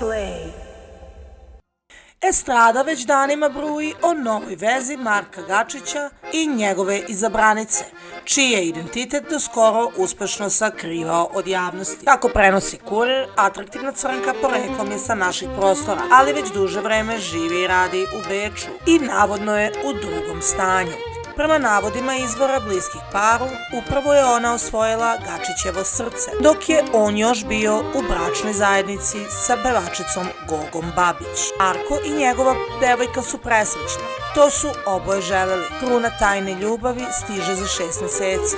Slay. Estrada već danima bruji o novoj vezi Marka Gačića i njegove izabranice, čiji je identitet do skoro uspešno sakrivao od javnosti. Kako prenosi Kurir, atraktivna crnka poreklom je sa naših prostora, ali već duže vreme živi i radi u Beču i navodno je u drugom stanju. Prema navodima izvora bliskih paru, upravo je ona osvojila Gačićevo srce, dok je on još bio u bračnoj zajednici sa pevačicom Gogom Babić. Marko i njegova devojka su presrećni. To su oboje želeli. Kruna tajne ljubavi stiže za 6 meseci.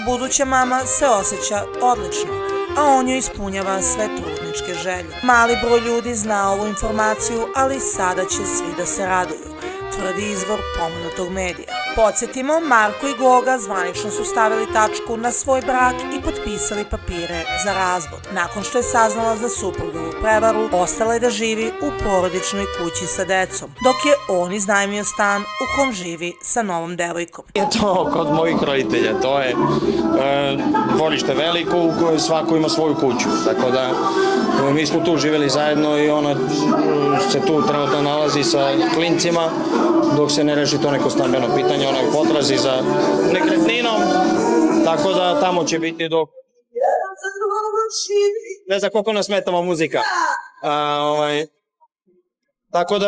Buduća mama se osjeća odlično, a on joj ispunjava sve trudničke želje. Mali broj ljudi zna ovu informaciju, ali sada će svi da se raduju, tvrdi izvor pomenutog medija. Podsjetimo, Marko i Goga zvanično su stavili tačku na svoj brak i potpisali papire za razvod. Nakon što je saznala za suprugovu prevaru, ostala je da živi u porodičnoj kući sa decom, dok je on iznajmio stan u kom živi sa novom devojkom. Je to kod mojih roditelja, to je dvorište veliko u kojoj svako ima svoju kuću, tako da mi smo tu živjeli zajedno i ona se tu trenutno nalazi sa klincima dok se ne reši to neko stambeno pitanje, ona je potrazi za nekretninom, tako da tamo će biti dok... Ne znam koliko nas smetama muzika. Tako da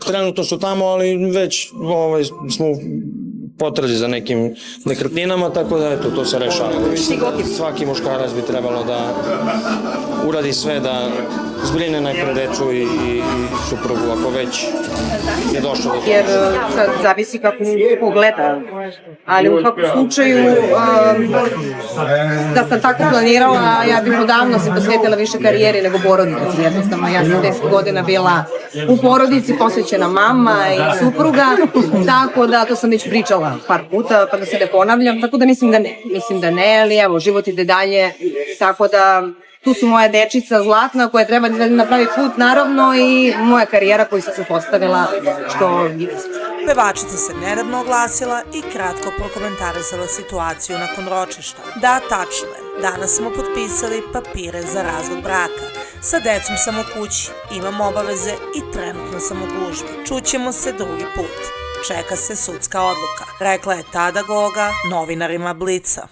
trenutno su tamo, ali već smo potrazi za nekim nekretninama, tako da eto, to se rešava. Svaki muškarac bi trebalo da uradi sve da zbrine najpre decu i suprugu, ako već je došlo do toga. Jer sad zavisi kako ko gleda, ali u svakom slučaju da sam tako planirala, ja bih odavno se posvetila više karijeri nego porodici, jednostavno. Ja sam 10 godina bila u porodici, posvećena mama i supruga, tako da to sam već pričala par puta, pa da se ne ponavljam, tako da mislim da ne, ali evo, život ide dalje, tako da tu su moja dečica Zlatna koja treba da napravi put, naravno, i moja karijera koju sam se postavila, što je. Pevačica se nedavno oglasila i kratko prokomentarisala situaciju nakon ročišta. Da, tačno je, danas smo potpisali papire za razvod braka. Sa decom sam u kući, imam obaveze i trenutno sam u gužbi. Čućemo se drugi put. Čeka se sudska odluka, rekla je tada Goga novinarima Blica.